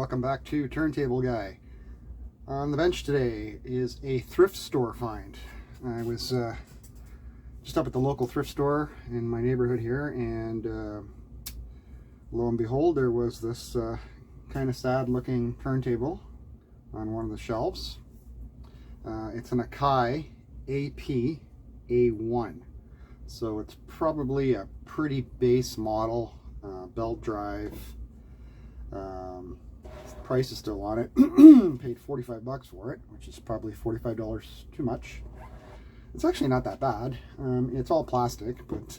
welcome back to Turntable Guy. On the bench today is a thrift store find. I was just up at the local thrift store in my neighborhood here, and lo and behold, there was this kind of sad looking turntable on one of the shelves. It's an Akai AP-A1, so it's probably a pretty base model, belt drive. Price is still on it. Paid 45 bucks for it, which is probably $45 too much. It's actually not that bad. It's all plastic, but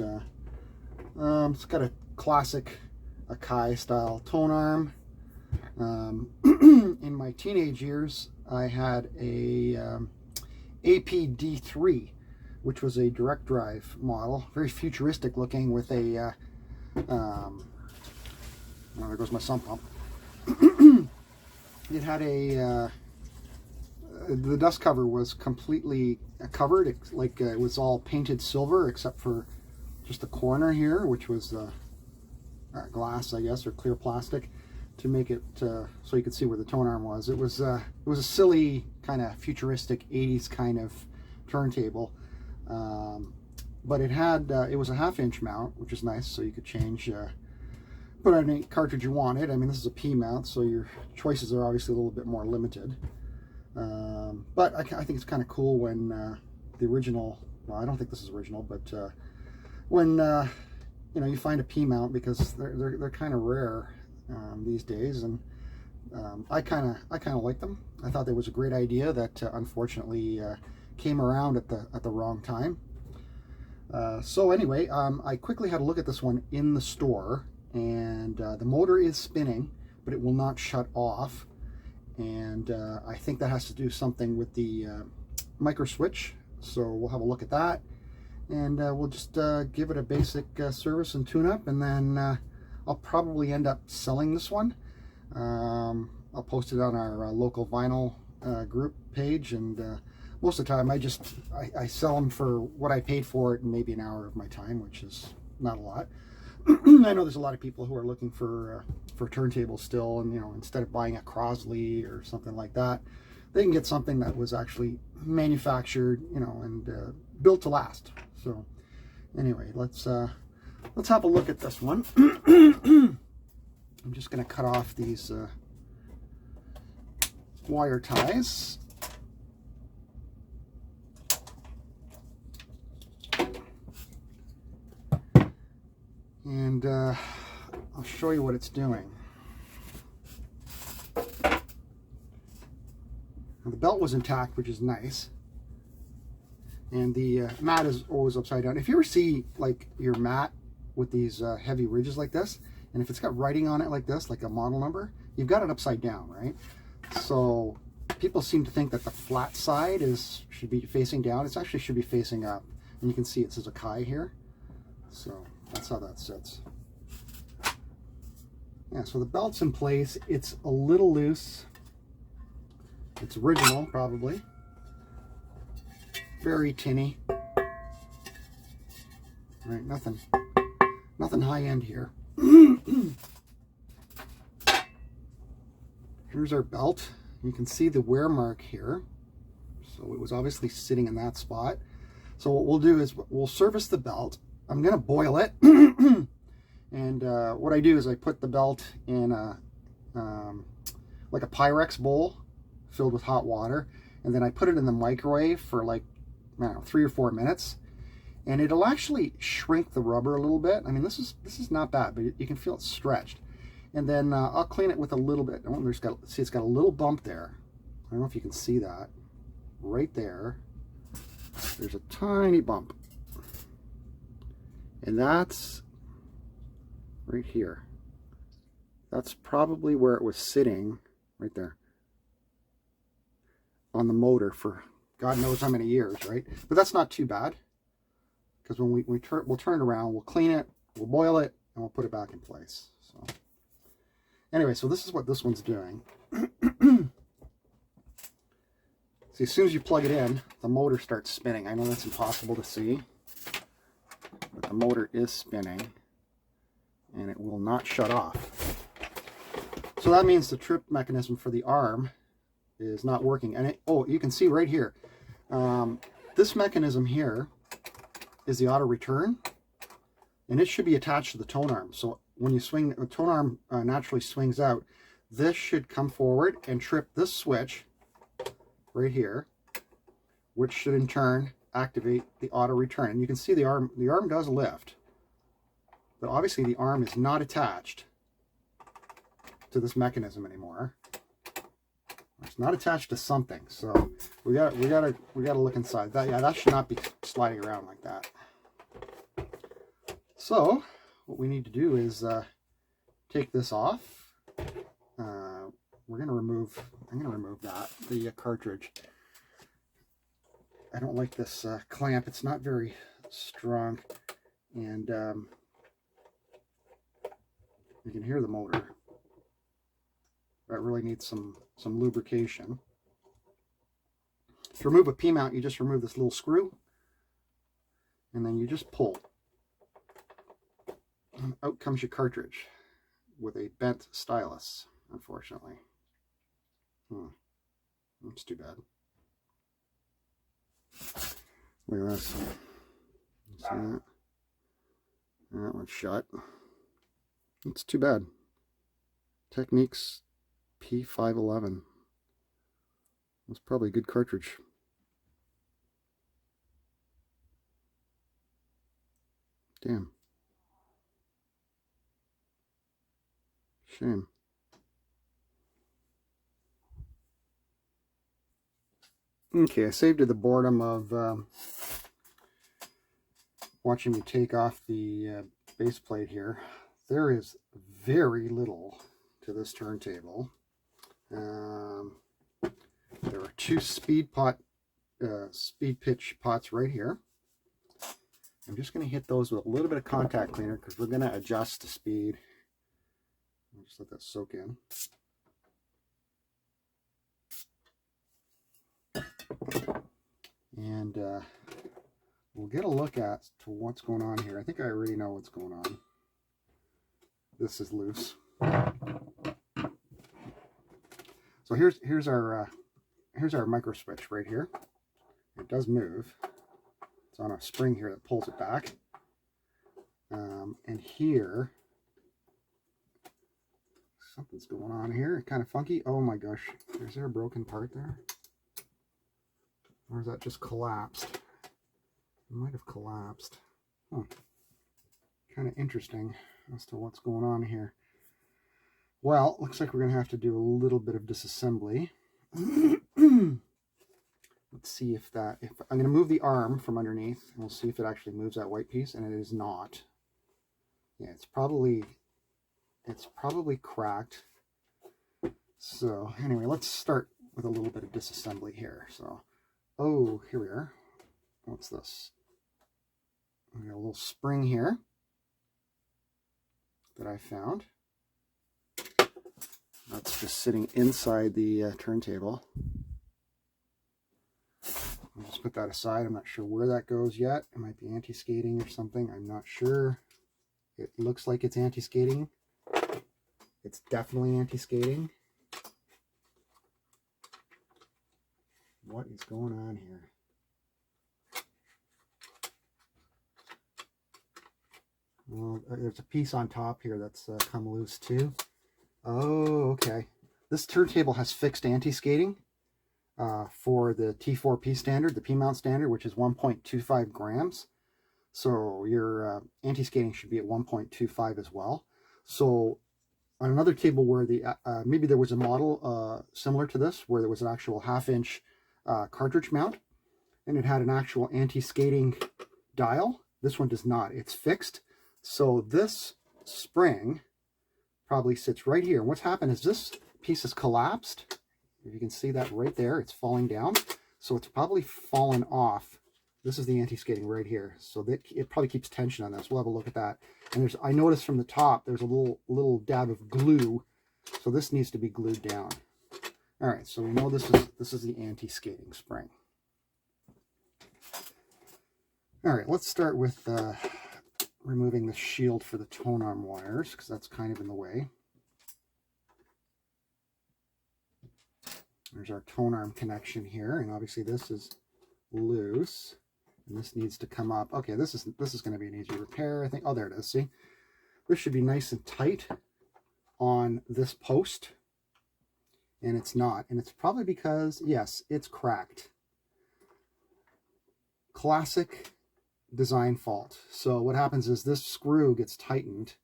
it's got a classic Akai style tone arm. In my teenage years, I had a AP-D3, which was a direct drive model, very futuristic looking, with a oh, there goes my sump pump. It had a the dust cover was completely covered, it was all painted silver except for just the corner here, which was glass, I guess, or clear plastic, to make it so you could see where the tone arm was. It was a silly kind of futuristic 80s kind of turntable, but it had it was a 1/2 inch mount, which is nice, so you could change put on any cartridge you wanted. I mean, this is a P mount, so your choices are obviously a little bit more limited. But I think it's kind of cool when the original, well, I don't think this is original, but when you know, you find a P mount, because they're kind of rare these days, and I kind of like them. I thought that was a great idea that unfortunately came around at the wrong time. So anyway, I quickly had a look at this one in the store, and the motor is spinning, but it will not shut off, and I think that has to do something with the micro switch. So we'll have a look at that, and we'll just give it a basic service and tune up, and then I'll probably end up selling this one. I'll post it on our local vinyl group page, and most of the time I sell them for what I paid for it, and maybe an hour of my time, which is not a lot. I know there's a lot of people who are looking for turntables still, and you know, instead of buying a Crosley or something like that, they can get something that was actually manufactured, you know, and built to last. So anyway, let's have a look at this one. I'm just going to cut off these wire ties. And I'll show you what it's doing. Now, the belt was intact, which is nice. And the mat is always upside down. If you ever see like your mat with these heavy ridges like this, and if it's got writing on it like this, like a model number, you've got it upside down, right? So people seem to think that the flat side should be facing down. It actually should be facing up. And you can see it says Akai here. So that's how that sits. Yeah, so the belt's in place. It's a little loose. It's original, probably. Very tinny. Right, nothing high end here. Here's our belt. You can see the wear mark here. So it was obviously sitting in that spot. So what we'll do is we'll service the belt. I'm going to boil it. And what I do is I put the belt in like a Pyrex bowl filled with hot water, and then I put it in the microwave for like, I don't know, 3 or 4 minutes, and it'll actually shrink the rubber a little bit. I mean, this is not bad, but you can feel it stretched. And then I'll clean it with a little bit. Oh, see, it's got a little bump there. I don't know if you can see that. Right there, there's a tiny bump. And that's right here. That's probably where it was sitting, right there, on the motor for God knows how many years, right? But that's not too bad, because when we'll turn it around, we'll clean it, we'll boil it, and we'll put it back in place. So anyway, so this is what this one's doing. See, as soon as you plug it in, the motor starts spinning. I know that's impossible to see, but the motor is spinning, and it will not shut off. So that means the trip mechanism for the arm is not working. And oh, you can see right here, this mechanism here is the auto return, and it should be attached to the tone arm. So when you swing, the tone arm naturally swings out. This should come forward and trip this switch right here, which should in turn activate the auto return. And you can see the arm does lift, but obviously the arm is not attached to this mechanism anymore. It's not attached to something, so we gotta look inside. That should not be sliding around like that. So what we need to do is take this off. I'm gonna remove the cartridge. I don't like this clamp. It's not very strong, and you can hear the motor. That really needs some lubrication. To remove a P-mount, you just remove this little screw, and then you just pull. And out comes your cartridge with a bent stylus, unfortunately. That's too bad. Look at this. See that? That one's shut. It's too bad. Techniques P511. That's probably a good cartridge. Damn. Shame. Okay, I saved you the boredom of watching me take off the base plate here. There is very little to this turntable. There are two speed pitch pots right here. I'm just going to hit those with a little bit of contact cleaner because we're going to adjust the speed. I'll just let that soak in. And we'll get a look at to what's going on here. I think I already know what's going on. This is loose. So here's our micro switch right here. It does move. It's on a spring here that pulls it back. And here, something's going on here. Kind of funky. Oh my gosh. Is there a broken part there? Or is that just collapsed? It might have collapsed. Huh. Kind of interesting as to what's going on here. Well, looks like we're going to have to do a little bit of disassembly. Let's see if I'm going to move the arm from underneath, and we'll see if it actually moves that white piece, and it is not. Yeah, it's probably cracked. So anyway, let's start with a little bit of disassembly here. So, oh, here we are. What's this? We got a little spring here that I found. That's just sitting inside the turntable. I'll just put that aside. I'm not sure where that goes yet. It might be anti-skating or something. I'm not sure. It looks like it's anti-skating. It's definitely anti-skating. What is going on here? Well, there's a piece on top here that's come loose too. Oh, okay. This turntable has fixed anti-skating for the T4P standard, the P-mount standard, which is 1.25 grams. So your anti-skating should be at 1.25 as well. So on another table where maybe there was a model similar to this, where there was an actual half-inch cartridge mount, and it had an actual anti-skating dial. This one does not. It's fixed. So this spring probably sits right here. And what's happened is this piece has collapsed. If you can see that right there, it's falling down. So it's probably fallen off. This is the anti-skating right here. So that it probably keeps tension on this. We'll have a look at that. And I noticed from the top, there's a little dab of glue. So this needs to be glued down. All right, so we know this is the anti-skating spring. All right, let's start with removing the shield for the tone arm wires, because that's kind of in the way. There's our tonearm connection here, and obviously this is loose, and this needs to come up. Okay, this is going to be an easy repair, I think. Oh, there it is. See, this should be nice and tight on this post, and it's not, and it's probably because, yes, it's cracked. Classic design fault. So what happens is this screw gets tightened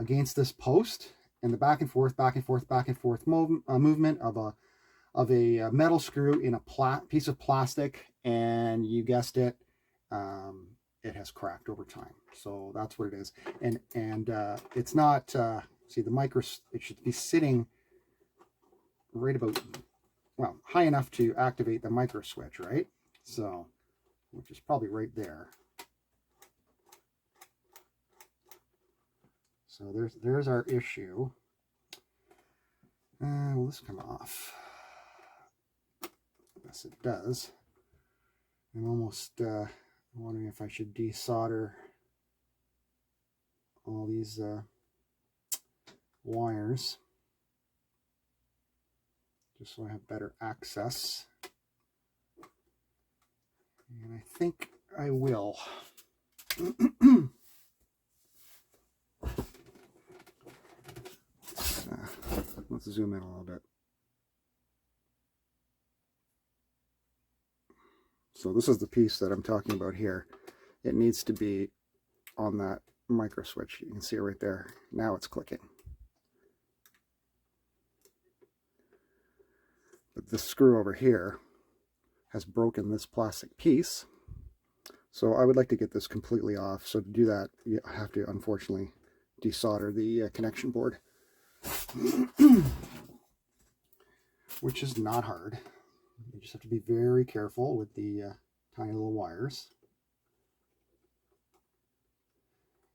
against this post, and the back and forth movement of a metal screw in a piece of plastic, and you guessed it, it has cracked over time. So that's what it is. And it's not, see, it should be sitting right about, well, high enough to activate the micro switch, right? So, which is probably right there. So there's our issue. Will this come off? Yes, it does. I'm almost wondering if I should desolder all these wires, just so I have better access. And I think I will. Let's zoom in a little bit. So this is the piece that I'm talking about here. It needs to be on that micro switch. You can see it right there. Now it's clicking. But this screw over here has broken this plastic piece. So I would like to get this completely off. So to do that, you have to, unfortunately, desolder the connection board. Which is not hard. You just have to be very careful with the tiny little wires.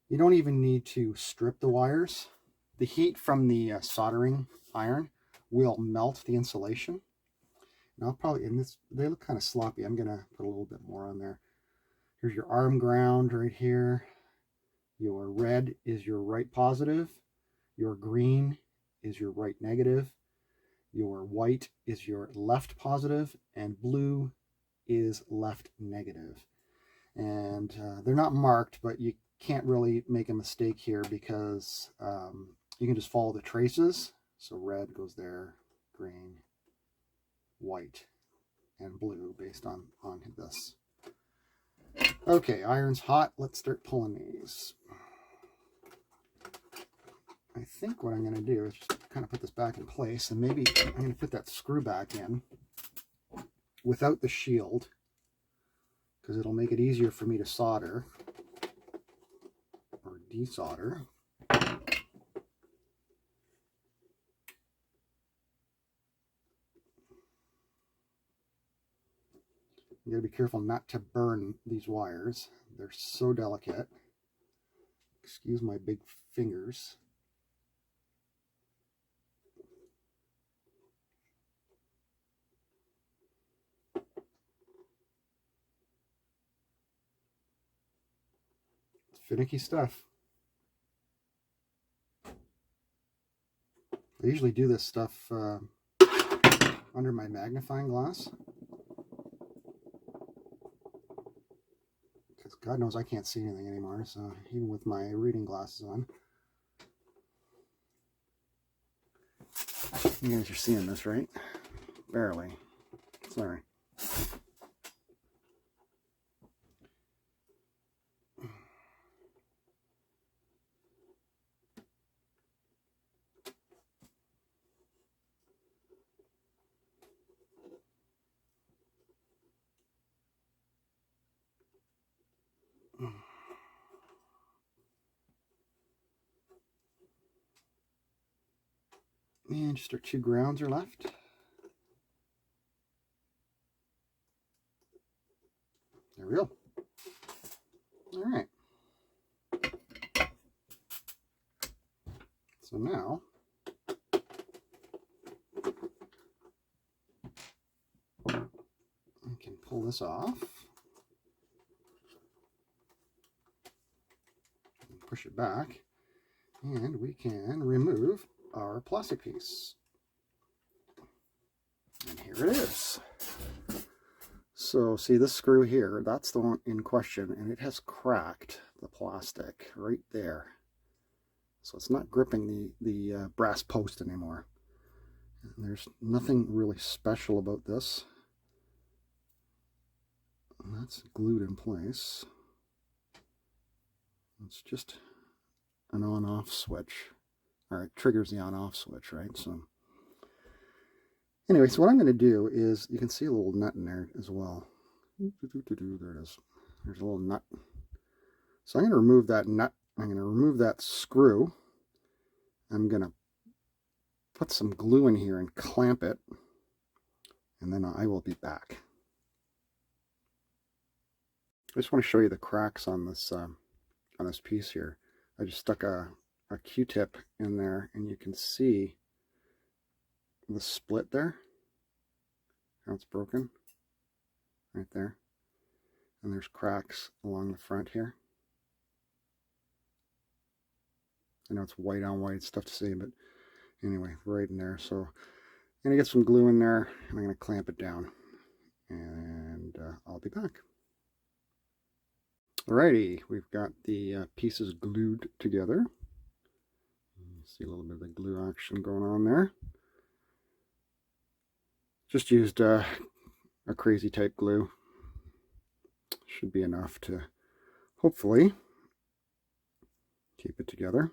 You don't even need to strip the wires. The heat from the soldering iron will melt the insulation. And I'll probably, they look kind of sloppy. I'm going to put a little bit more on there. Here's your arm ground right here. Your red is your right positive. Your green is your right negative. Your white is your left positive, and blue is left negative. And they're not marked, but you can't really make a mistake here because you can just follow the traces. So red goes there, green, white, and blue based on this. Okay, iron's hot. Let's start pulling these. I think what I'm going to do is just kind of put this back in place, and maybe I'm going to put that screw back in without the shield, because it'll make it easier for me to solder or desolder. You gotta be careful not to burn these wires. They're so delicate. Excuse my big fingers. It's finicky stuff. I usually do this stuff under my magnifying glass. Because God knows I can't see anything anymore, so even with my reading glasses on. You guys are seeing this, right? Barely. Sorry. And just our 2 grounds are left. There we go. All right. So now, I can pull this off. Push it back. And we can remove our plastic piece. there it is. So see this screw here, that's the one in question, and it has cracked the plastic right there. So it's not gripping the brass post anymore. And there's nothing really special about this. And that's glued in place. It's just an on-off switch. Or it triggers the on-off switch, right? So anyway, so what I'm going to do is, you can see a little nut in there as well. There it is. There's a little nut. So I'm going to remove that nut. I'm going to remove that screw. I'm going to put some glue in here and clamp it. And then I will be back. I just want to show you the cracks on this piece here. I just stuck a Q-tip in there, and you can see the split there, how it's broken right there, and there's cracks along the front here. I know it's white on white, it's tough to see, but anyway, right in there. So I'm going to get some glue in there, and I'm going to clamp it down, and I'll be back. Alrighty, we've got the pieces glued together. You see a little bit of the glue action going on there. Just used a crazy type glue. Should be enough to hopefully keep it together.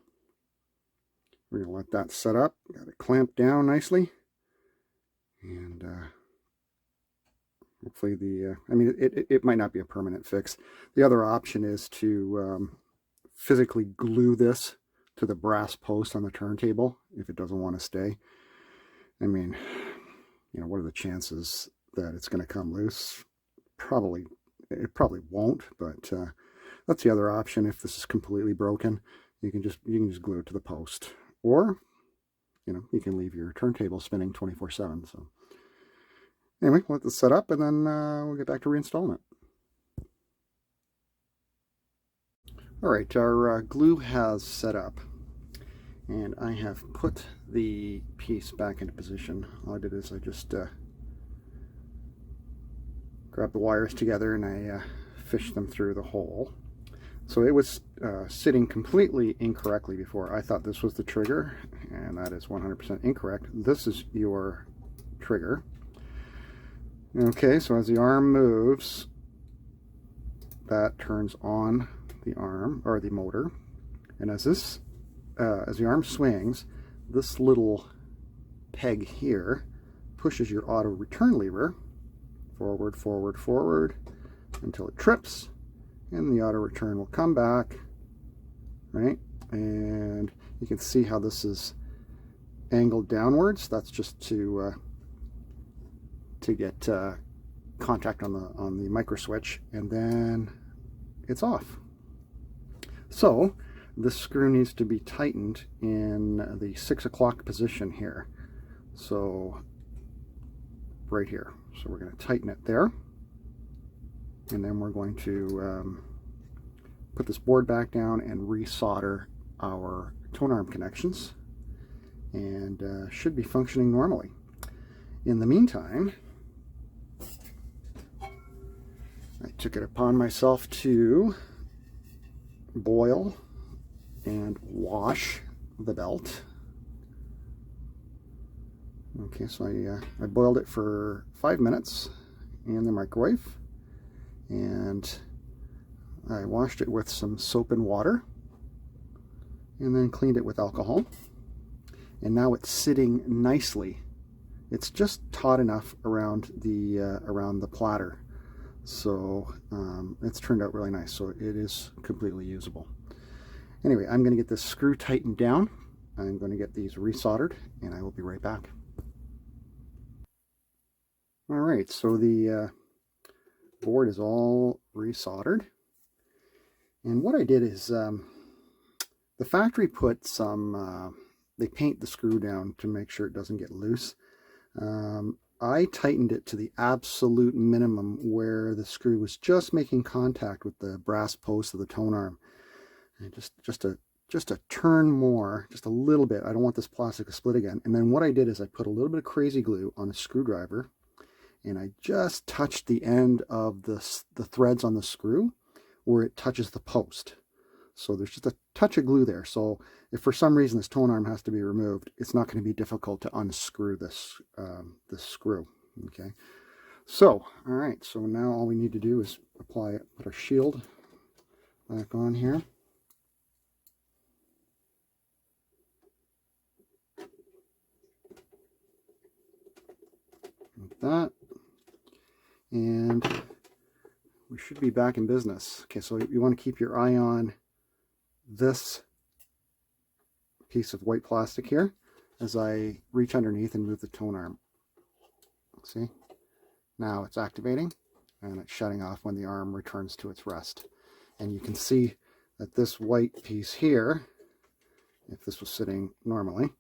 We're going to let that set up. Got it clamped down nicely. And hopefully I mean, it might not be a permanent fix. The other option is to physically glue this to the brass post on the turntable if it doesn't want to stay. I mean, you know, what are the chances that it's going to come loose? It probably won't, but that's the other option. If this is completely broken, you can just glue it to the post, or you know, you can leave your turntable spinning 24/7. So anyway, let this set up, and then we'll get back to reinstalling it. All right, our glue has set up, and I have put the piece back into position. All I did is I just grabbed the wires together, and I fished them through the hole. So it was sitting completely incorrectly before. I thought this was the trigger, and that is 100% incorrect. This is your trigger. Okay, so as the arm moves, that turns on the arm, or the motor, and as the arm swings, this little peg here pushes your auto return lever forward, forward, forward until it trips, and the auto return will come back, right? And you can see how this is angled downwards. That's just to get contact on the micro switch, and then it's off. So this screw needs to be tightened in the 6 o'clock position here. So right here. So we're going to tighten it there, and then we're going to put this board back down and resolder our tone arm connections, and should be functioning normally. In the meantime, I took it upon myself to boil and wash the belt. Okay, so I boiled it for 5 minutes in the microwave, and I washed it with some soap and water, and then cleaned it with alcohol. And now it's sitting nicely. It's just taut enough around the platter, so it's turned out really nice. So it is completely usable. Anyway, I'm going to get this screw tightened down. I'm going to get these resoldered, and I will be right back. All right, so the board is all resoldered, and what I did is the factory put some they paint the screw down to make sure it doesn't get loose. I tightened it to the absolute minimum where the screw was just making contact with the brass post of the tone arm, and just a turn more, just a little bit. I don't want this plastic to split again. And then what I did is I put a little bit of crazy glue on a screwdriver, and I just touched the end of the threads on the screw where it touches the post. So there's just a touch of glue there. So if for some reason this tone arm has to be removed, it's not going to be difficult to unscrew this, this screw. Okay. So, all right. So now all we need to do is apply it, put our shield back on here. Like that. And we should be back in business. Okay, so you want to keep your eye on this piece of white plastic here as I reach underneath and move the tone arm. See? Now it's activating and it's shutting off when the arm returns to its rest. And you can see that this white piece here, if this was sitting normally,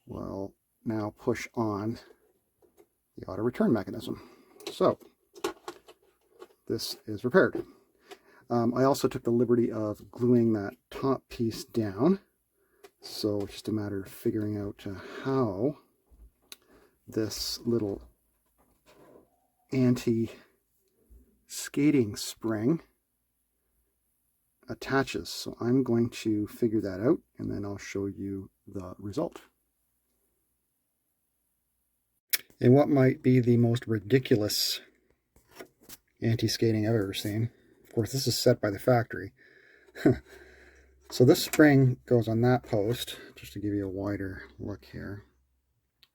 will now push on the auto return mechanism. So this is repaired. I also took the liberty of gluing that top piece down. So it's just a matter of figuring out how this little anti-skating spring attaches. So I'm going to figure that out and then I'll show you the result. And what might be the most ridiculous anti-skating I've ever seen. Of course, this is set by the factory. So this spring goes on that post, just to give you a wider look here.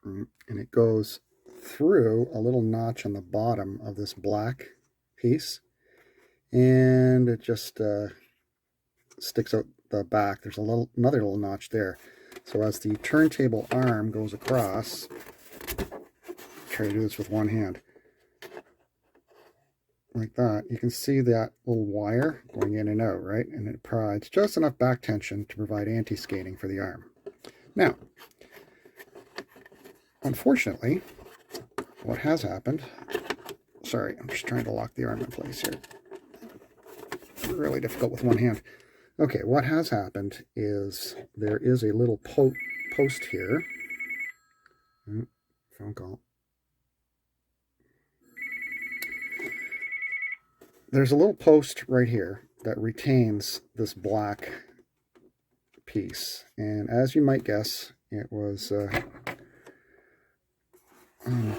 And it goes through a little notch on the bottom of this black piece. And it just sticks out the back. There's another little notch there. So as the turntable arm goes across, try to do this with one hand. Like that, you can see that little wire going in and out, right? And it provides just enough back tension to provide anti-skating for the arm. Now, unfortunately, what has happened, sorry, I'm just trying to lock the arm in place here. Really difficult with one hand. Okay, what has happened is there is a little post here. Phone call. There's a little post right here that retains this black piece, and as you might guess, it was a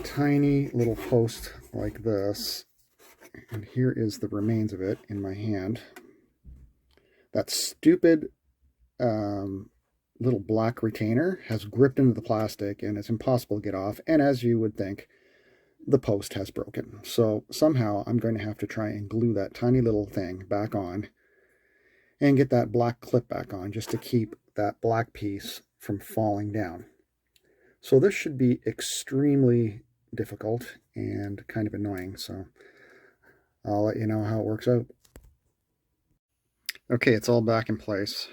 tiny little post like this, and here is the remains of it in my hand. That stupid little black retainer has gripped into the plastic and it's impossible to get off, and as you would think, the post has broken. So somehow I'm going to have to try and glue that tiny little thing back on and get that black clip back on just to keep that black piece from falling down. So this should be extremely difficult and kind of annoying. So I'll let you know how it works out. Okay, it's all back in place.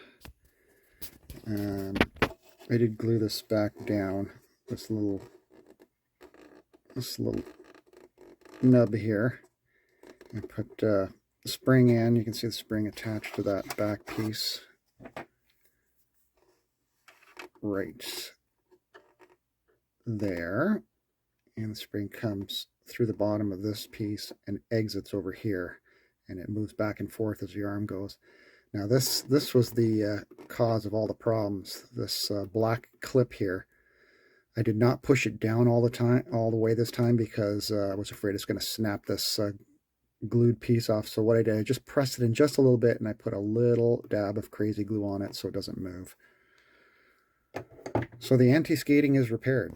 I did glue this back down, this little nub here. I put the spring in. You can see the spring attached to that back piece right there, and the spring comes through the bottom of this piece and exits over here, and it moves back and forth as the arm goes. Now this was the cause of all the problems. This black clip here, I did not push it down all the way this time, because I was afraid it's going to snap this glued piece off. So what I did, I just pressed it in just a little bit and I put a little dab of crazy glue on it so it doesn't move. So the anti-skating is repaired.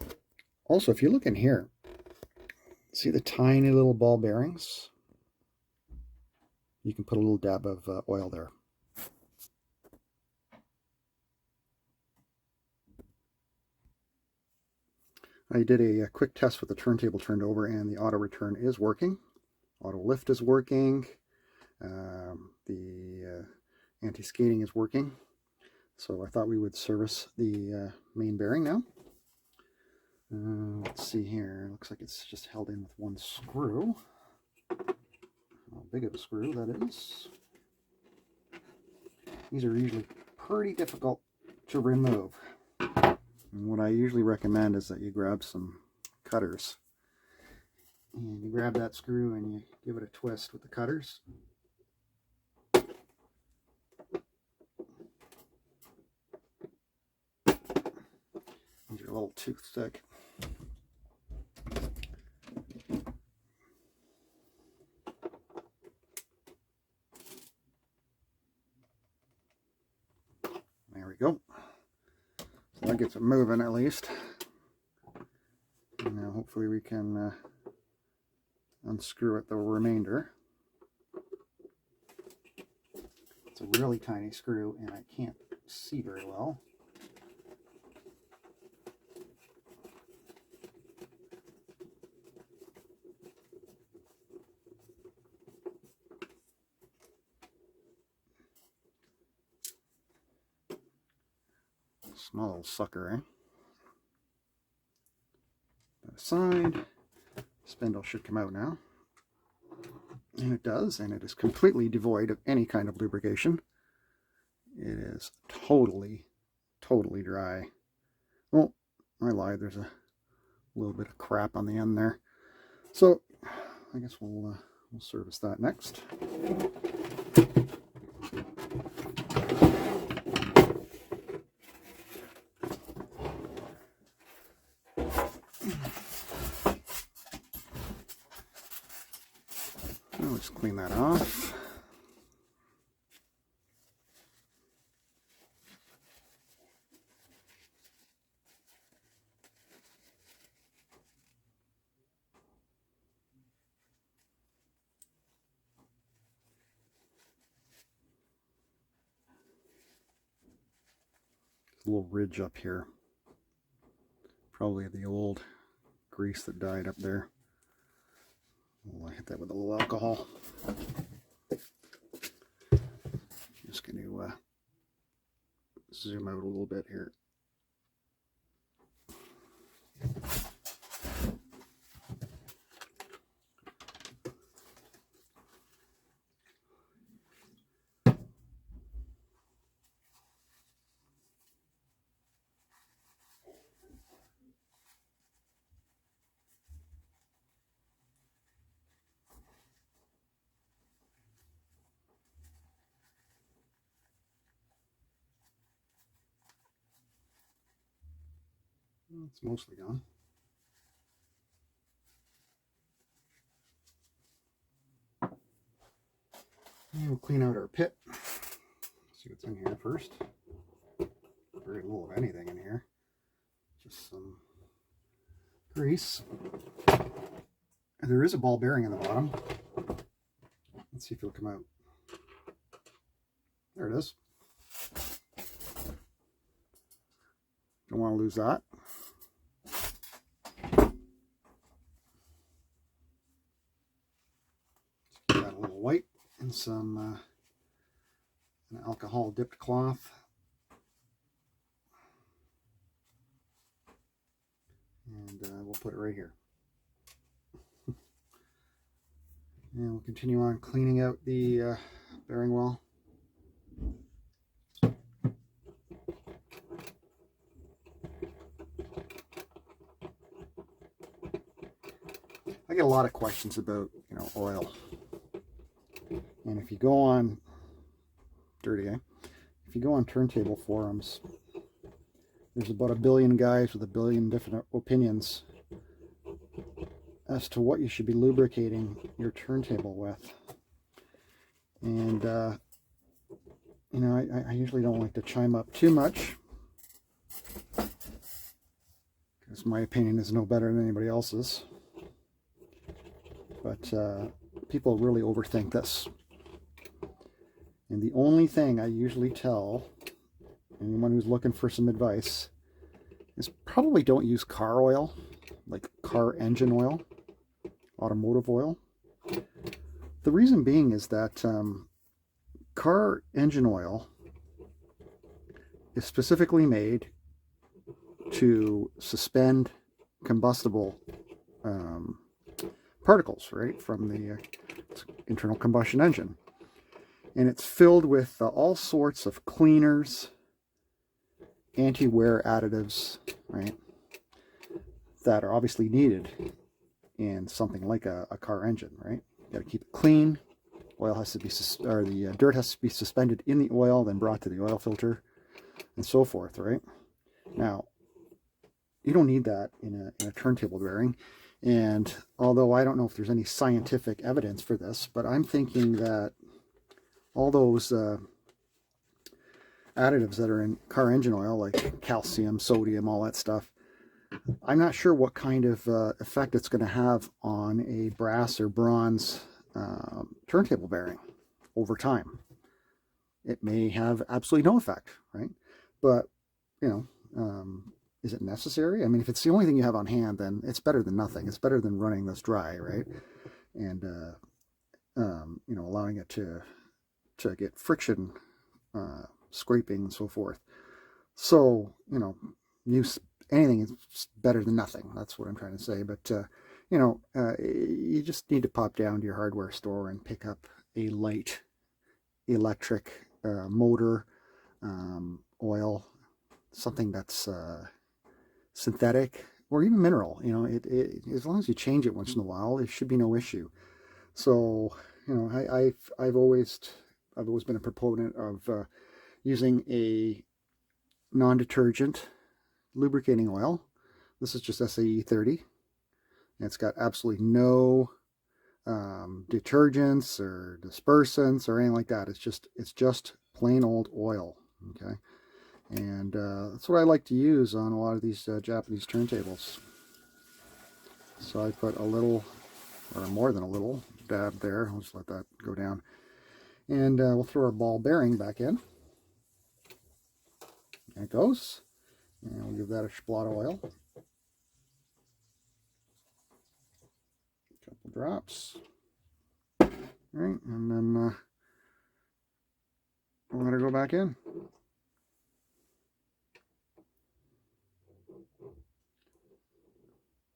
Also, if you look in here, see the tiny little ball bearings? You can put a little dab of oil there. I did a quick test with the turntable turned over, and the auto return is working. Auto lift is working. The anti-skating is working. So I thought we would service the main bearing now. Let's see here. Looks like it's just held in with one screw. How big of a screw that is. These are usually pretty difficult to remove. And what I usually recommend is that you grab some cutters And you grab that screw and you give it a twist with the cutters. These are a little too thick. There we go. So that gets it moving at least. And now hopefully we can unscrew it the remainder. It's a really tiny screw and I can't see very well. Small little sucker, eh? That aside, spindle should come out now. And it does, and it is completely devoid of any kind of lubrication. It is totally dry. Oh, I lied, there's a little bit of crap on the end there. So, I guess we'll service that next. I'll just clean that off. A little ridge up here. Probably the old grease that died up there. We'll hit that with a little alcohol. Just going to zoom out a little bit here. It's mostly gone. And we'll clean out our pit. See what's in here first. Very little of anything in here. Just some grease. There is a ball bearing in the bottom. Let's see if it'll come out. There it is. Don't want to lose that. Give that a little wipe and some an alcohol dipped cloth. And we'll put it right here. And we'll continue on cleaning out the bearing well. I get a lot of questions about, oil. And if you go on if you go on Turntable forums, there's about 1 billion guys with 1 billion different opinions as to what you should be lubricating your turntable with. And I usually don't like to chime up too much because my opinion is no better than anybody else's. But people really overthink this. And the only thing I usually tell anyone who's looking for some advice is probably don't use car oil, like car engine oil, automotive oil. The reason being is that car engine oil is specifically made to suspend combustible particles, right, from the internal combustion engine. And it's filled with all sorts of cleaners, anti-wear additives, right, that are obviously needed in something like a car engine, right? You got to keep it clean. Oil has to be, or the dirt has to be suspended in the oil, then brought to the oil filter, and so forth, right? Now, you don't need that in a turntable bearing. And although I don't know if there's any scientific evidence for this, but I'm thinking that all those additives that are in car engine oil, like calcium, sodium, all that stuff, I'm not sure what kind of effect it's going to have on a brass or bronze turntable bearing over time. It may have absolutely no effect, right? But, you know, is it necessary? I mean, if it's the only thing you have on hand, then it's better than nothing. It's better than running this dry, right? And, you know, allowing it to get friction, scraping and so forth. So, you know, use anything is better than nothing. That's what I'm trying to say. But, you know, you just need to pop down to your hardware store and pick up a light electric motor, oil, something that's synthetic or even mineral. You know, as long as you change it once in a while, there should be no issue. So, you know, I've always been a proponent of using a non-detergent lubricating oil. This is just SAE 30. It's got absolutely no detergents or dispersants or anything like that. It's just plain old oil. Okay, and that's what I like to use on a lot of these Japanese turntables. So I put a little, or more than a little, dab there. I'll just let that go down, and we'll throw our ball bearing back in. There it goes, and we'll give that a splot of oil. Couple drops. All right, and then we'll let her go back in.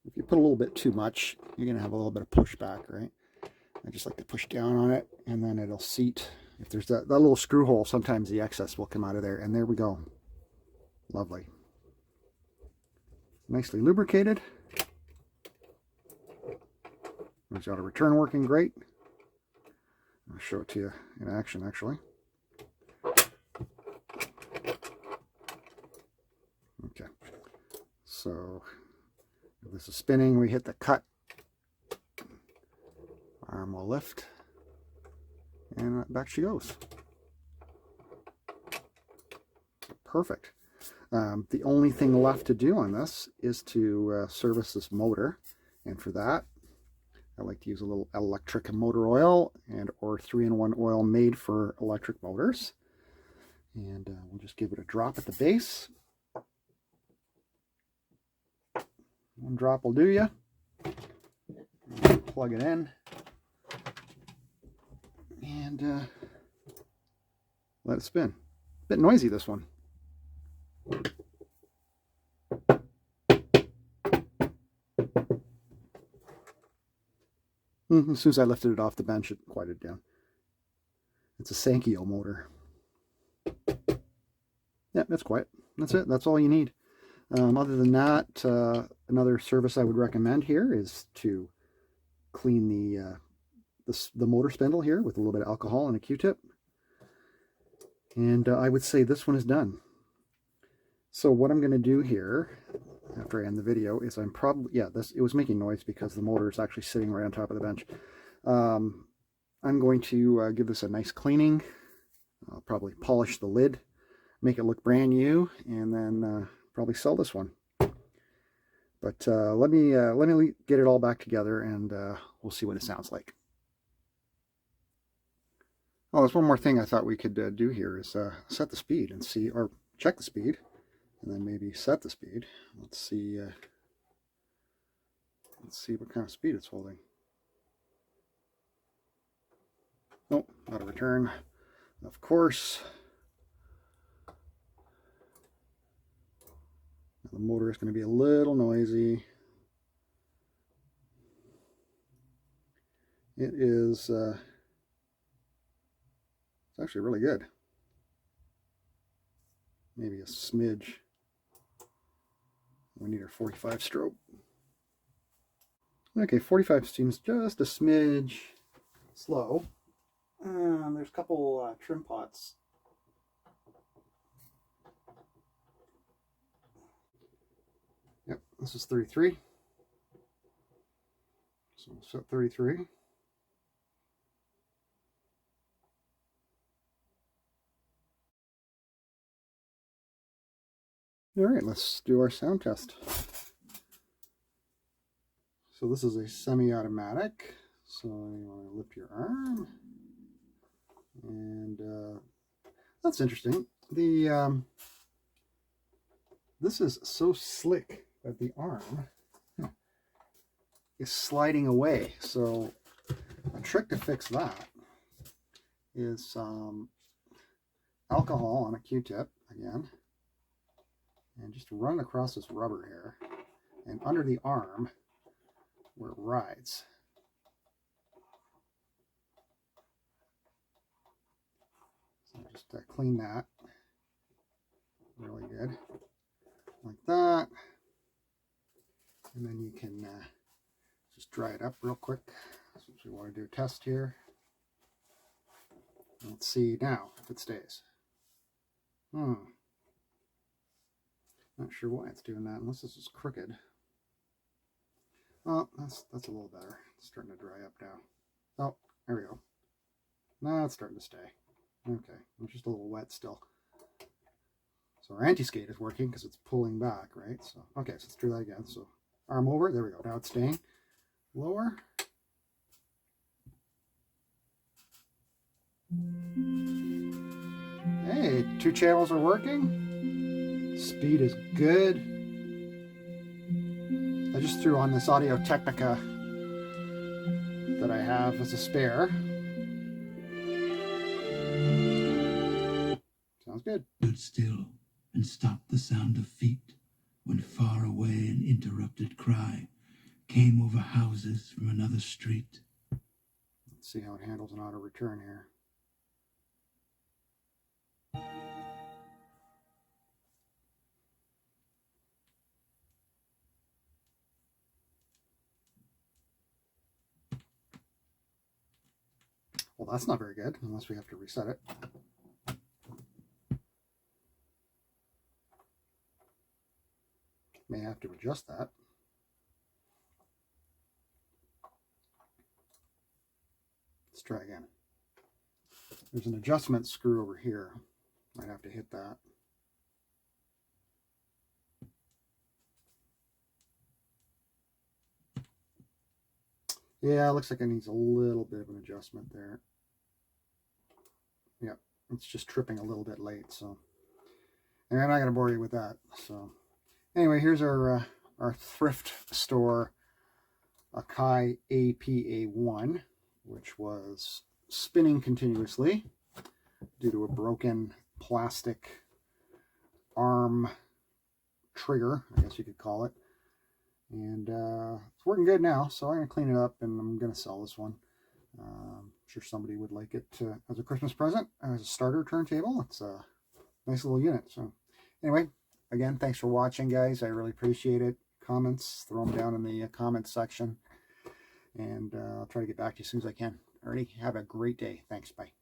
If you put a little bit too much, you're going to have a little bit of pushback, right? I just like to push down on it, and then it'll seat. If there's that little screw hole, sometimes the excess will come out of there, and there we go. Lovely. Nicely lubricated. There's auto return working great. I'll show it to you in action, actually. Okay. So if this is spinning, we hit the cut. Arm will lift. And back she goes. Perfect. The only thing left to do on this is to service this motor. And for that, I like to use a little electric motor oil and or 3-in-1 oil made for electric motors. And we'll just give it a drop at the base. One drop will do you. Plug it in. And let it spin. A bit noisy, this one. As soon as I lifted it off the bench, it quieted down. It's a Sankyo motor. Yeah, that's quiet. That's it. That's all you need. Other than that, another service I would recommend here is to clean the motor spindle here with a little bit of alcohol and a Q-tip. And I would say this one is done. So what I'm going to do here, after I end the video, is I'm probably, yeah, it was making noise because the motor is actually sitting right on top of the bench. I'm going to give this a nice cleaning. I'll probably polish the lid, make it look brand new, and then probably sell this one. But let me get it all back together, and we'll see what it sounds like. Oh, there's one more thing I thought we could do here is set the speed and see, or check the speed, and then maybe set the speed. Let's see what kind of speed it's holding. Nope, not a return. Of course. The motor is going to be a little noisy. It is it's actually really good. Maybe a smidge. We need our 45 stroke. Okay, 45 seems just a smidge slow. There's a couple trim pots. Yep, this is 33. So we'll set 33. All right, let's do our sound test. So this is a semi-automatic. So you want to lift your arm, and that's interesting. This is so slick that the arm is sliding away. So a trick to fix that is alcohol on a Q-tip again, and just run across this rubber here and under the arm where it rides. So just clean that really good, like that. And then you can just dry it up real quick, since we want to do a test here. Let's see now if it stays. Not sure why it's doing that, unless this is crooked. Oh, that's a little better. It's starting to dry up now. Oh, there we go. Now it's starting to stay. Okay, it's just a little wet still. So our anti-skate is working because it's pulling back, right? So okay, so let's do that again. So arm over, there we go. Now it's staying. Lower. Hey, 2 channels are working. Speed is good. I just threw on this Audio Technica that I have as a spare. Sounds good. Stood still and stopped the sound of feet when far away an interrupted cry came over houses from another street. Let's see how it handles an auto return here. Well, that's not very good, unless we have to reset it. May have to adjust that. Let's try again. There's an adjustment screw over here. Might have to hit that. Yeah, it looks like it needs a little bit of an adjustment there. Yep, it's just tripping a little bit late, so. And I'm not going to bore you with that. So anyway, here's our thrift store Akai AP-A1, which was spinning continuously due to a broken plastic arm trigger, I guess you could call it. And it's working good now, so I'm going to clean it up and I'm going to sell this one. I'm sure somebody would like it as a Christmas present, as a starter turntable. It's a nice little unit. So anyway, again, thanks for watching, guys. I really appreciate it. Comments, throw them down in the comments section. And I'll try to get back to you as soon as I can. Alrighty, have a great day. Thanks, bye.